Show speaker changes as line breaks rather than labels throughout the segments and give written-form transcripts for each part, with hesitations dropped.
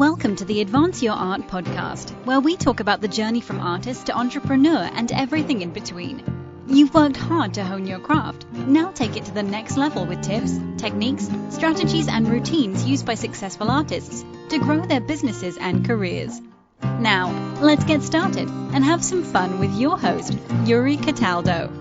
Welcome to the Advance Your Art podcast, where we talk about the journey from artist to entrepreneur and everything in between. You've worked hard to hone your craft. Now take it to the next level with tips, techniques, strategies, and routines used by successful artists to grow their businesses and careers. Now, let's get started and have some fun with your host, Yuri Cataldo.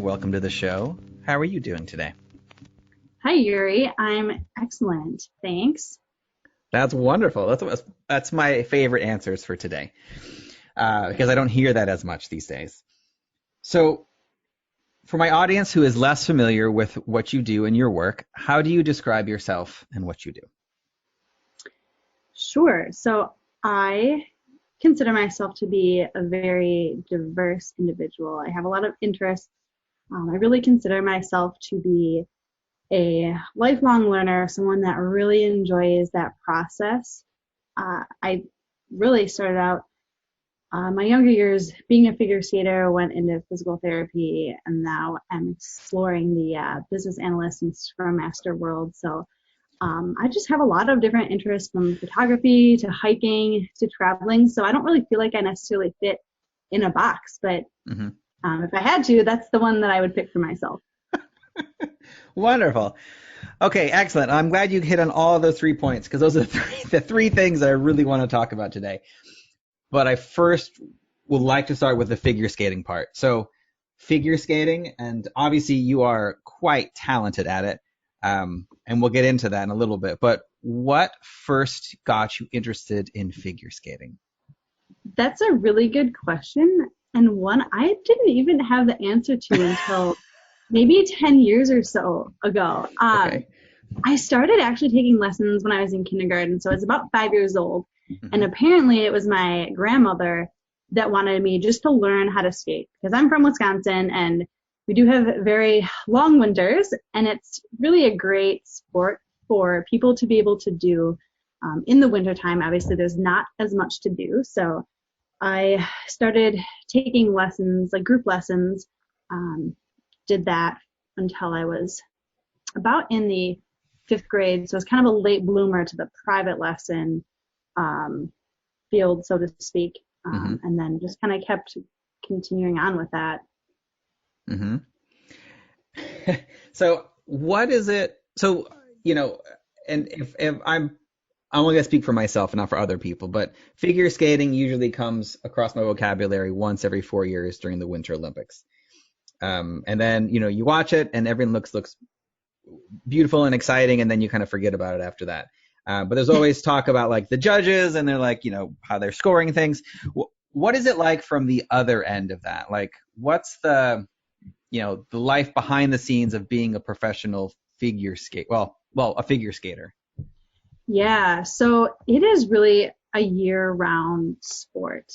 Welcome to the show. How are you doing today?
Hi, Yuri. I'm excellent. Thanks.
That's wonderful. That's my favorite answers for today because I don't hear that as much these days. So for my audience who is less familiar with what you do in your work, how do you describe yourself and what you do?
Sure. So I consider myself to be a very diverse individual. I have a lot of interests. I really consider myself to be a lifelong learner, someone that really enjoys that process. I really started out my younger years being a figure skater, went into physical therapy, and now I'm exploring the business analyst and Scrum Master world. So I just have a lot of different interests, from photography to hiking to traveling. So I don't really feel like I necessarily fit in a box, but if I had to, that's the one that I would pick for myself.
Wonderful. Okay, excellent. I'm glad you hit on all those 3 points because those are the three things I really want to talk about today. But I first would like to start with the figure skating part. So figure skating, and obviously you are quite talented at it, and we'll get into that in a little bit. But what first got you interested in figure skating?
That's a really good question, and one I didn't even have the answer to until maybe 10 years or so ago.
Okay.
I started actually taking lessons when I was in kindergarten, so I was about 5 years old, and apparently it was my grandmother that wanted me just to learn how to skate, because I'm from Wisconsin, and we do have very long winters, and it's really a great sport for people to be able to do in the wintertime. Obviously, there's not as much to do, so I started taking lessons, like group lessons, did that until I was about in the 5th grade, so I was kind of a late bloomer to the private lesson field, so to speak, and then just kind of kept continuing on with that.
Mm-hmm. So what is it? So, and if I'm only going to speak for myself and not for other people, but figure skating usually comes across my vocabulary once every 4 years during the Winter Olympics. And then, you watch it and everything looks beautiful and exciting, and then you kind of forget about it after that. But there's always talk about like the judges and they're like, how they're scoring things. What is it like from the other end of that? Like, what's the life behind the scenes of being a professional figure skate? Well, a figure skater.
Yeah, so it is really a year-round sport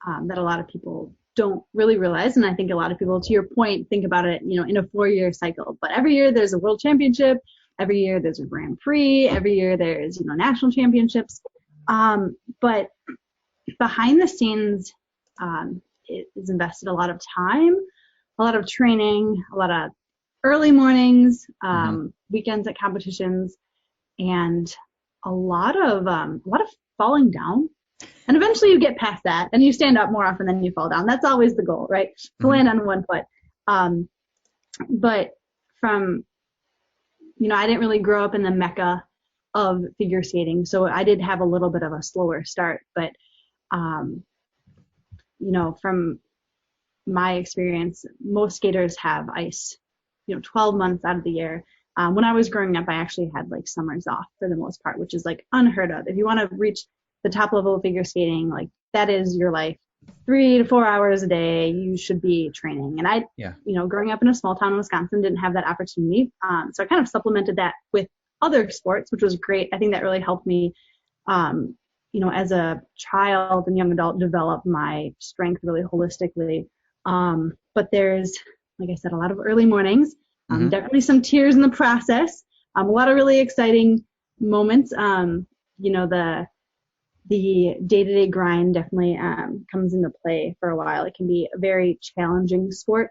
that a lot of people don't really realize, and I think a lot of people, to your point, think about it, in a 4-year cycle. But every year there's a world championship, every year there's a Grand Prix, every year there's national championships. But behind the scenes, it is invested a lot of time, a lot of training, a lot of early mornings, weekends at competitions, and a lot of falling down. And eventually you get past that and you stand up more often than you fall down. That's always the goal, right? To land on one foot. But from, I didn't really grow up in the mecca of figure skating, so I did have a little bit of a slower start. But, from my experience, most skaters have ice, 12 months out of the year. When I was growing up, I actually had like summers off for the most part, which is like unheard of. If you want to reach the top level of figure skating, like that is your life. 3 to 4 hours a day, you should be training. And I, growing up in a small town in Wisconsin, didn't have that opportunity. So I kind of supplemented that with other sports, which was great. I think that really helped me, as a child and young adult, develop my strength really holistically. But there's, like I said, a lot of early mornings, definitely some tears in the process, a lot of really exciting moments. The the day-to-day grind definitely comes into play for a while. It can be a very challenging sport.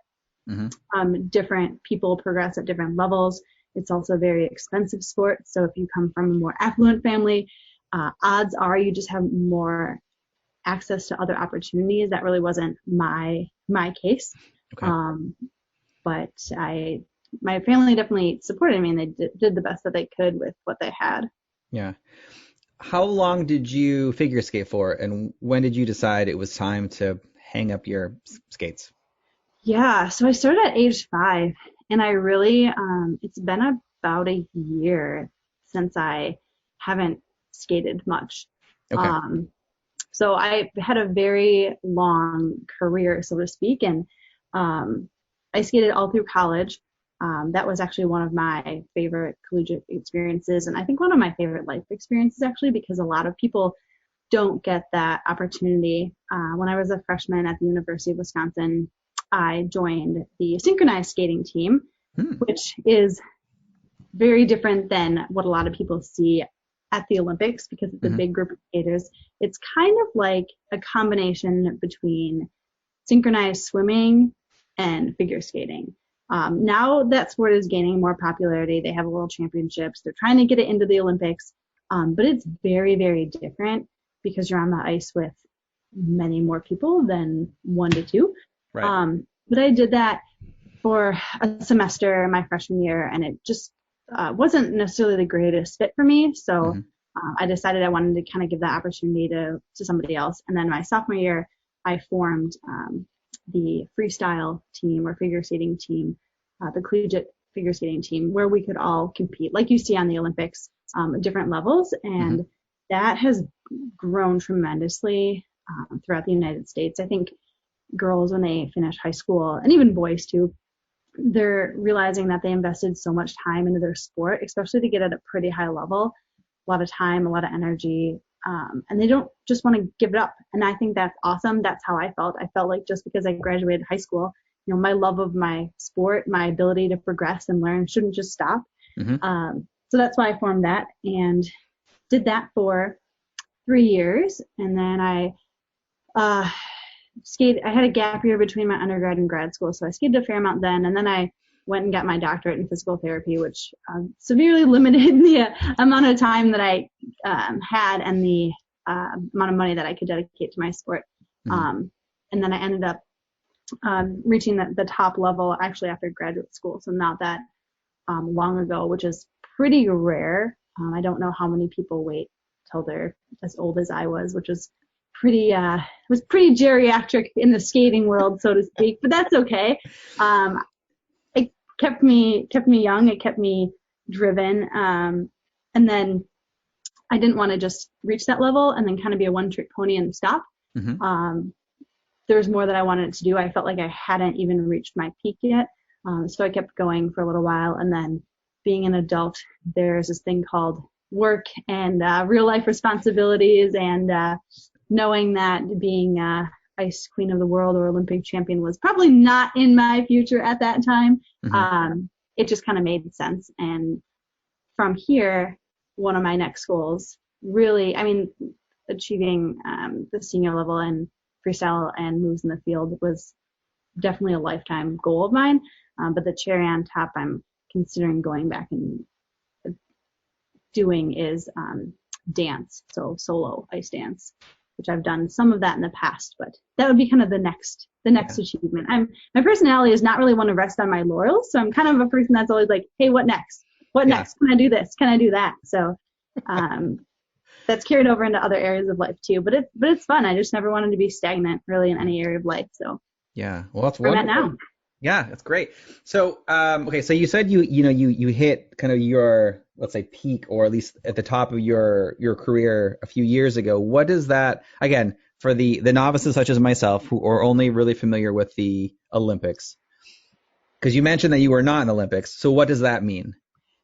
Different people progress at different levels. It's also a very expensive sport. So if you come from a more affluent family, odds are you just have more access to other opportunities. That really wasn't my case.
Okay.
But my family definitely supported me, and they did the best that they could with what they had.
Yeah. How long did you figure skate for, and when did you decide it was time to hang up your skates?
Yeah, so I started at age 5, and I really, it's been about a year since I haven't skated much.
Okay.
So I had a very long career, so to speak, and I skated all through college. That was actually one of my favorite collegiate experiences, and I think one of my favorite life experiences, actually, because a lot of people don't get that opportunity. When I was a freshman at the University of Wisconsin, I joined the synchronized skating team, which is very different than what a lot of people see at the Olympics, because it's a big group of skaters. It's kind of like a combination between synchronized swimming and figure skating. Now that sport is gaining more popularity. They have world championships. They're trying to get it into the Olympics. But it's very, very different because you're on the ice with many more people than 1 to 2.
Right.
But I did that for a semester my freshman year, and it just wasn't necessarily the greatest fit for me. So I decided I wanted to kind of give that opportunity to somebody else. And then my sophomore year, I formed the freestyle team or figure skating team, the collegiate figure skating team, where we could all compete, like you see on the Olympics, at different levels. And that has grown tremendously throughout the United States. I think girls, when they finish high school, and even boys too, they're realizing that they invested so much time into their sport, especially to get at a pretty high level, a lot of time, a lot of energy, and they don't just want to give it up. And I think that's awesome. That's how I felt. I felt like just because I graduated high school, my love of my sport, my ability to progress and learn shouldn't just stop. So that's why I formed that and did that for 3 years. And then I skated. I had a gap year between my undergrad and grad school, so I skated a fair amount then. And then I went and got my doctorate in physical therapy, which severely limited the amount of time that I had and the amount of money that I could dedicate to my sport. And then I ended up reaching the top level actually after graduate school, so not that long ago, which is pretty rare. I don't know how many people wait till they're as old as I was, which was pretty geriatric in the skating world, so to speak, but that's okay. It kept me young. It kept me driven. And then I didn't want to just reach that level and then kind of be a one-trick pony and stop. There's more that I wanted to do. I felt like I hadn't even reached my peak yet. So I kept going for a little while. And then being an adult, there's this thing called work and real life responsibilities, and knowing that being ice queen of the world or Olympic champion was probably not in my future at that time. It just kind of made sense. And from here, one of my next goals really, achieving the senior level and freestyle and moves in the field was definitely a lifetime goal of mine. But the cherry on top I'm considering going back and doing is dance, so solo ice dance, which I've done some of that in the past, but that would be kind of the next achievement. My personality is not really one to rest on my laurels, so I'm kind of a person that's always like, hey, what next? What next? Can I do this? Can I do that? So that's carried over into other areas of life too, but it's fun. I just never wanted to be stagnant really in any area of life. So
yeah, well, that's
where I'm
wonderful.
at now.
Yeah, that's great. So okay, so you said you hit kind of your, let's say, peak, or at least at the top of your career a few years ago. What does that, again, for the novices such as myself who are only really familiar with the Olympics, because you mentioned that you were not in the Olympics, so what does that mean?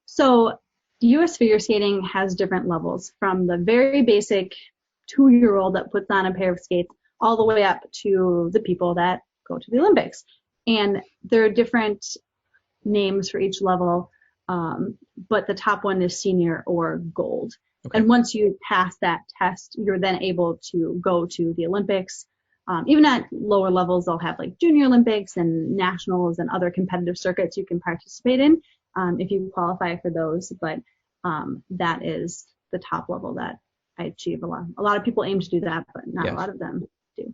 So U.S. figure skating has different levels, from the very basic 2-year-old that puts on a pair of skates all the way up to the people that go to the Olympics. And there are different names for each level, but the top one is senior or gold.
Okay.
And once you pass that test, you're then able to go to the Olympics. Even at lower levels, they'll have like Junior Olympics and nationals and other competitive circuits you can participate in if you qualify for those. But that is the top level that I achieve. A lot of people aim to do that, but not
Yes.
a lot of them do.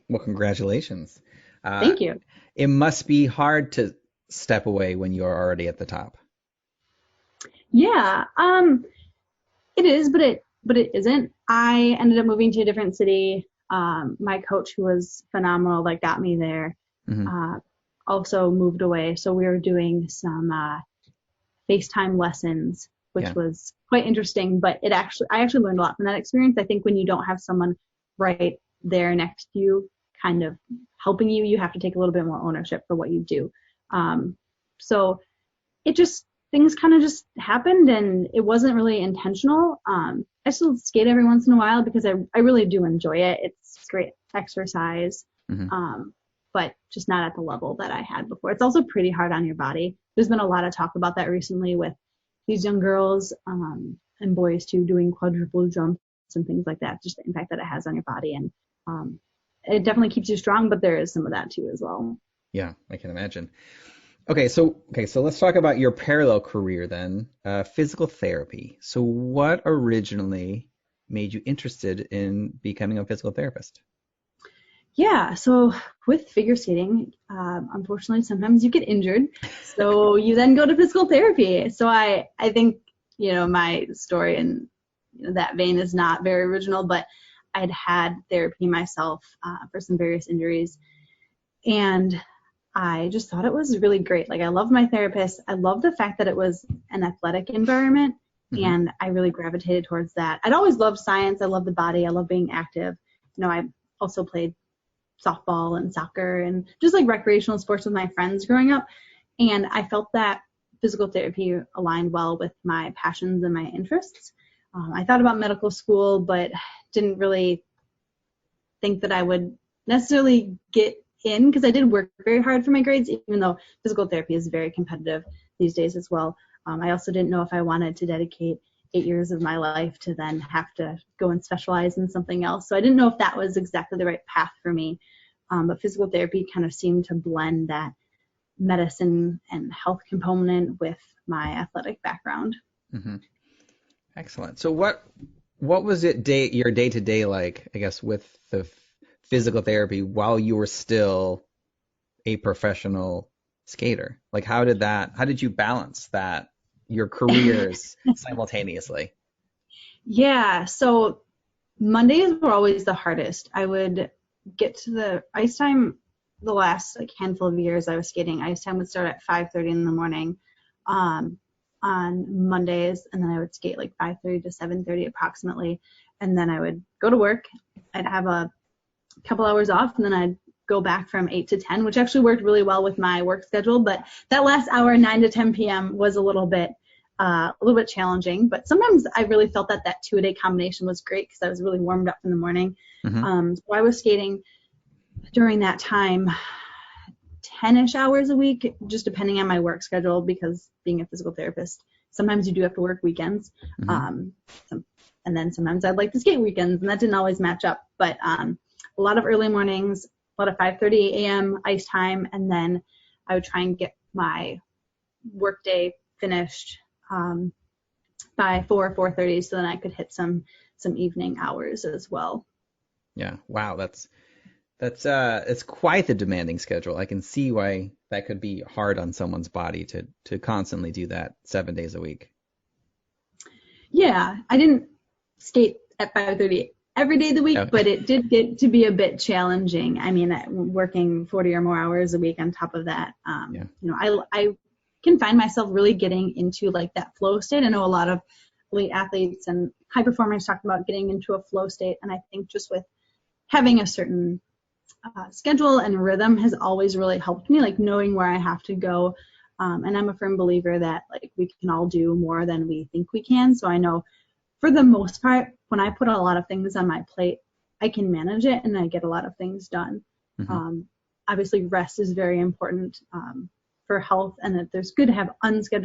Well, congratulations.
Thank you.
It must be hard to step away when you're already at the top.
Yeah, it is, but it isn't. I ended up moving to a different city. My coach, who was phenomenal, that got me there, also moved away. So we were doing some FaceTime lessons, which was quite interesting. But I actually learned a lot from that experience. I think when you don't have someone right there next to you, kind of helping you, you have to take a little bit more ownership for what you do. So things kind of just happened, and it wasn't really intentional. I still skate every once in a while because I really do enjoy it. It's great exercise, but just not at the level that I had before. It's also pretty hard on your body. There's been a lot of talk about that recently with these young girls and boys too doing quadruple jumps and things like that, just the impact that it has on your body. And it definitely keeps you strong, but there is some of that too as well.
Yeah, I can imagine. Okay, so let's talk about your parallel career then, physical therapy. So what originally made you interested in becoming a physical therapist?
Yeah, so with figure skating, unfortunately, sometimes you get injured, so you then go to physical therapy. So I think, my story in that vein is not very original, but I'd had therapy myself for some various injuries, and I just thought it was really great. Like, I loved my therapist. I loved the fact that it was an athletic environment, and I really gravitated towards that. I'd always loved science. I love the body. I love being active. I also played softball and soccer and just like recreational sports with my friends growing up. And I felt that physical therapy aligned well with my passions and my interests. I thought about medical school, but didn't really think that I would necessarily get in because I did work very hard for my grades, even though physical therapy is very competitive these days as well. I also didn't know if I wanted to dedicate 8 years of my life to then have to go and specialize in something else. So I didn't know if that was exactly the right path for me. But physical therapy kind of seemed to blend that medicine and health component with my athletic background.
Excellent. So what was your day-to-day like, I guess, with the physical therapy while you were still a professional skater? Like, how did you balance that, your careers simultaneously?
Yeah, so Mondays were always the hardest. I would get to the ice time the last handful of years I was skating. Ice time would start at 5:30 in the morning on Mondays, and then I would skate 5:30 to 7:30 approximately, and then I would go to work. I'd have a couple hours off, and then I'd go back from 8 to 10, which actually worked really well with my work schedule. But that last hour, 9 to 10 p.m., was a little bit challenging. But sometimes I really felt that 2-a-day combination was great because I was really warmed up in the morning. So I was skating during that time 10-ish hours a week, just depending on my work schedule, because being a physical therapist, sometimes you do have to work weekends. And then sometimes I'd like to skate weekends, and that didn't always match up. But a lot of early mornings, a lot of 5:30 a.m. ice time, and then I would try and get my work day finished by 4:30, so then I could hit some evening hours as well.
Yeah. Wow. That's it's quite the demanding schedule. I can see why that could be hard on someone's body to constantly do that 7 days a week.
Yeah, I didn't skate at 5:30 every day of the week, but it did get to be a bit challenging. I mean, working 40 or more hours a week on top of that, I can find myself really getting into that flow state. I know a lot of elite athletes and high performers talk about getting into a flow state, and I think just with having a certain schedule and rhythm has always really helped me, knowing where I have to go. And I'm a firm believer that we can all do more than we think we can. So I know for the most part, when I put a lot of things on my plate, I can manage it and I get a lot of things done. Obviously, rest is very important for health, and that there's good to have unscheduled